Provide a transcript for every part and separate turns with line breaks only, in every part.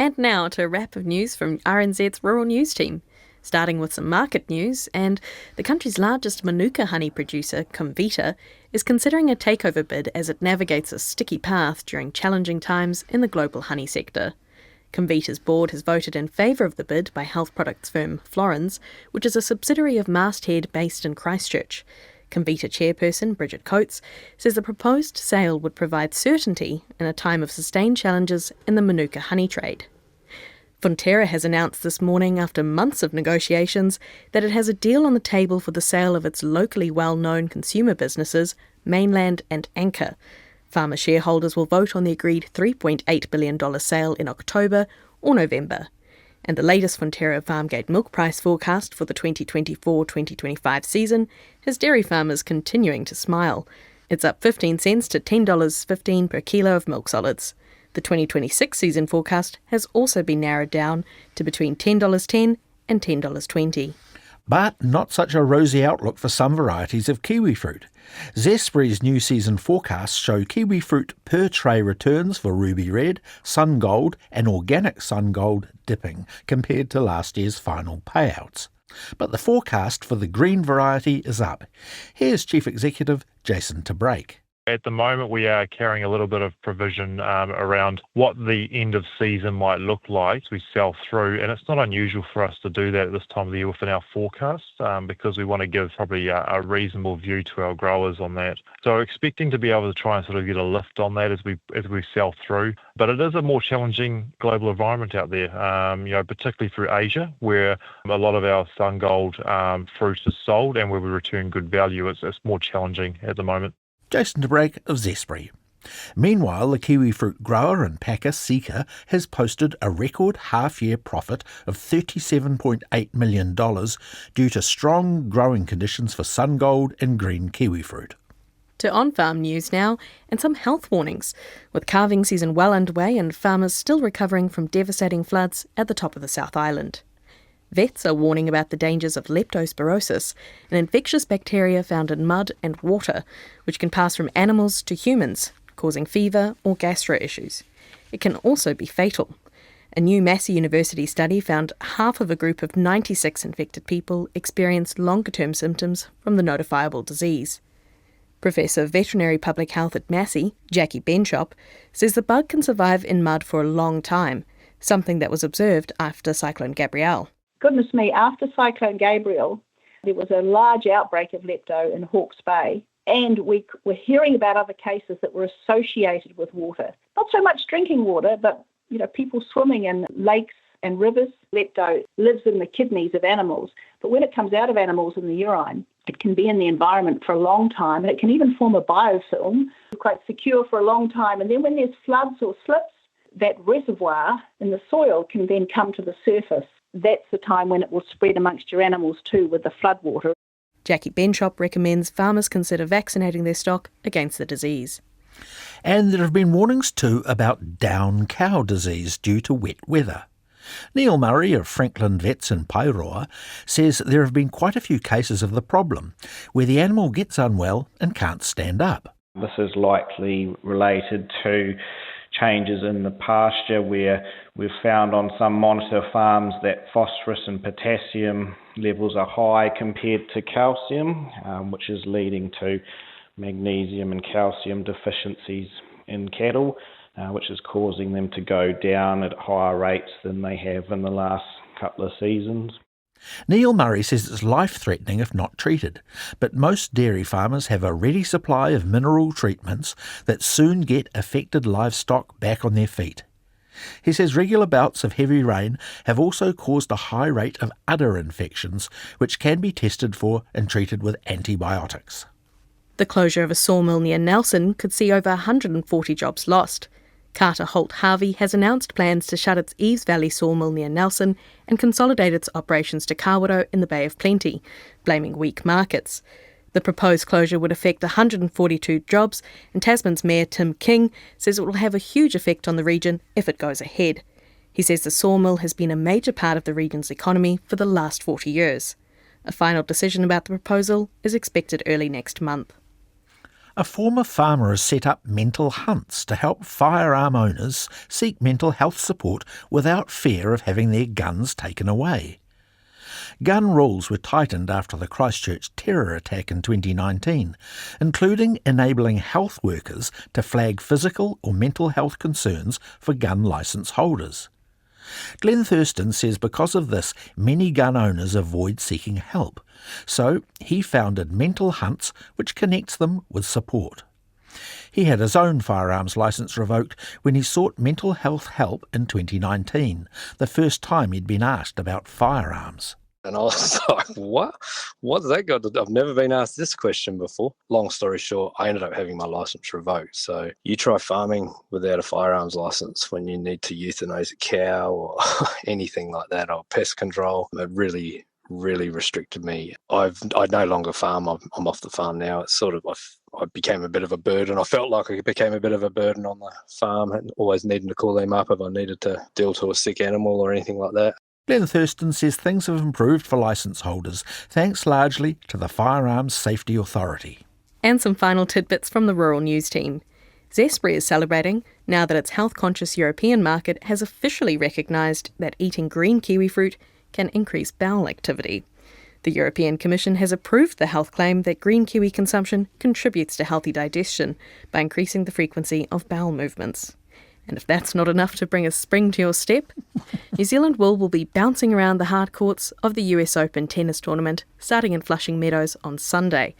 And now to a wrap of news from RNZ's Rural News team. Starting with some market news, and the country's largest manuka honey producer, Comvita, is considering a takeover bid as it navigates a sticky path during challenging times in the global honey sector. Comvita's board has voted in favour of the bid by health products firm Florenz, which is a subsidiary of Masthead based in Christchurch. Comvita chairperson Bridget Coates says the proposed sale would provide certainty in a time of sustained challenges in the manuka honey trade. Fonterra has announced this morning, after months of negotiations, that it has a deal on the table for the sale of its locally well-known consumer businesses, Mainland and Anchor. Farmer shareholders will vote on the agreed $3.8 billion sale in October or November. And the latest Fonterra Farmgate milk price forecast for the 2024-2025 season has dairy farmers continuing to smile. It's up 15 cents to $10.15 per kilo of milk solids. The 2026 season forecast has also been narrowed down to between $10.10 and $10.20.
But not such a rosy outlook for some varieties of kiwi fruit. Zespri's new season forecasts show kiwi fruit per tray returns for Ruby Red, Sun Gold and Organic Sun Gold dipping compared to last year's final payouts. But the forecast for the green variety is up. Here's Chief Executive Jason Tabrake.
At the moment, we are carrying a little bit of provision around what the end of season might look like as we sell through. And it's not unusual for us to do that at this time of the year within our forecast because we want to give probably a reasonable view to our growers on that. So we're expecting to be able to try and sort of get a lift on that as we sell through. But it is a more challenging global environment out there, particularly through Asia, where a lot of our Sun Gold fruit is sold and where we return good value. It's more challenging at the moment.
Jason Tabrake of Zespri. Meanwhile, the kiwi fruit grower and packer Seeka has posted a record half-year profit of $37.8 million due to strong growing conditions for Sun Gold and green kiwi fruit.
To on-farm news now, and some health warnings, with calving season well underway and farmers still recovering from devastating floods at the top of the South Island. Vets are warning about the dangers of leptospirosis, an infectious bacteria found in mud and water, which can pass from animals to humans, causing fever or gastro issues. It can also be fatal. A new Massey University study found half of a group of 96 infected people experienced longer-term symptoms from the notifiable disease. Professor of Veterinary Public Health at Massey, Jackie Benchop, says the bug can survive in mud for a long time, something that was observed after Cyclone Gabrielle.
Goodness me, after Cyclone Gabrielle, there was a large outbreak of lepto in Hawke's Bay, and we were hearing about other cases that were associated with water. Not so much drinking water, but people swimming in lakes and rivers. Lepto lives in the kidneys of animals, but when it comes out of animals in the urine, it can be in the environment for a long time, and it can even form a biofilm, quite secure for a long time. And then when there's floods or slips, that reservoir in the soil can then come to the surface. That's the time when it will spread amongst your animals too with the floodwater.
Jackie Benchop recommends farmers consider vaccinating their stock against the disease.
And there have been warnings too about down cow disease due to wet weather. Neil Murray of Franklin Vets in Pairoa says there have been quite a few cases of the problem, where the animal gets unwell and can't stand up.
This is likely related to changes in the pasture, where we've found on some monitor farms that phosphorus and potassium levels are high compared to calcium, which is leading to magnesium and calcium deficiencies in cattle, which is causing them to go down at higher rates than they have in the last couple of seasons.
Neil Murray says it's life-threatening if not treated, but most dairy farmers have a ready supply of mineral treatments that soon get affected livestock back on their feet. He says regular bouts of heavy rain have also caused a high rate of udder infections, which can be tested for and treated with antibiotics.
The closure of a sawmill near Nelson could see over 140 jobs lost. Carter Holt Harvey has announced plans to shut its Eves Valley sawmill near Nelson and consolidate its operations to Kawerau in the Bay of Plenty, blaming weak markets. The proposed closure would affect 142 jobs, and Tasman's Mayor Tim King says it will have a huge effect on the region if it goes ahead. He says the sawmill has been a major part of the region's economy for the last 40 years. A final decision about the proposal is expected early next month.
A former farmer has set up mental hunts to help firearm owners seek mental health support without fear of having their guns taken away. Gun rules were tightened after the Christchurch terror attack in 2019, including enabling health workers to flag physical or mental health concerns for gun licence holders. Glenn Thurston says because of this, many gun owners avoid seeking help, so he founded Mental Hunts, which connects them with support. He had his own firearms licence revoked when he sought mental health help in 2019, the first time he'd been asked about firearms.
And I was like, what? What's that got to do? I've never been asked this question before. Long story short, I ended up having my licence revoked. So you try farming without a firearms licence when you need to euthanize a cow or anything like that, or pest control. It really restricted me. I no longer farm. I'm off the farm now. It's sort of, I became a bit of a burden. I felt like I became a bit of a burden on the farm, and always needing to call them up if I needed to deal to a sick animal or anything like that.
Glenn Thurston says things have improved for licence holders, thanks largely to the Firearms Safety Authority.
And some final tidbits from the Rural News team. Zespri is celebrating now that its health-conscious European market has officially recognised that eating green kiwi fruit can increase bowel activity. The European Commission has approved the health claim that green kiwi consumption contributes to healthy digestion by increasing the frequency of bowel movements. And if that's not enough to bring a spring to your step, New Zealand wool will be bouncing around the hard courts of the US Open tennis tournament starting in Flushing Meadows on Sunday.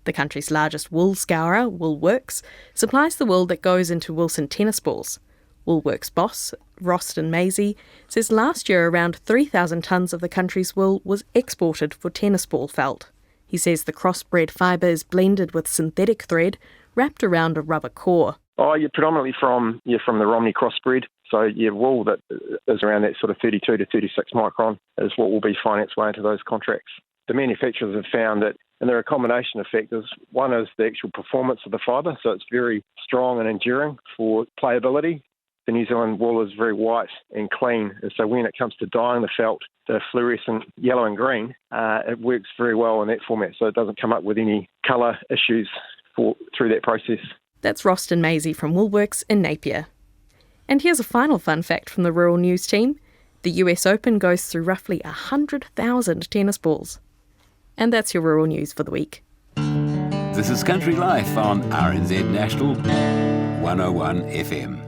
The country's largest wool scourer, Woolworks, supplies the wool that goes into Wilson tennis balls. Woolworks boss, Roston Maisie, says last year around 3,000 tonnes of the country's wool was exported for tennis ball felt. He says the crossbred fibre is blended with synthetic thread wrapped around a rubber core.
Oh, you're predominantly from the Romney crossbred. So wool that is around that sort of 32 to 36 micron is what will be finding its way into those contracts. The manufacturers have found that, and there are a combination of factors. One is the actual performance of the fibre, so it's very strong and enduring for playability. The New Zealand wool is very white and clean, and so when it comes to dyeing the felt, the fluorescent yellow and green, it works very well in that format, so it doesn't come up with any colour issues through that process.
That's Roston Maisie from Woolworks in Napier. And here's a final fun fact from the Rural News team. The US Open goes through roughly 100,000 tennis balls. And that's your Rural News for the week.
This is Country Life on RNZ National 101 FM.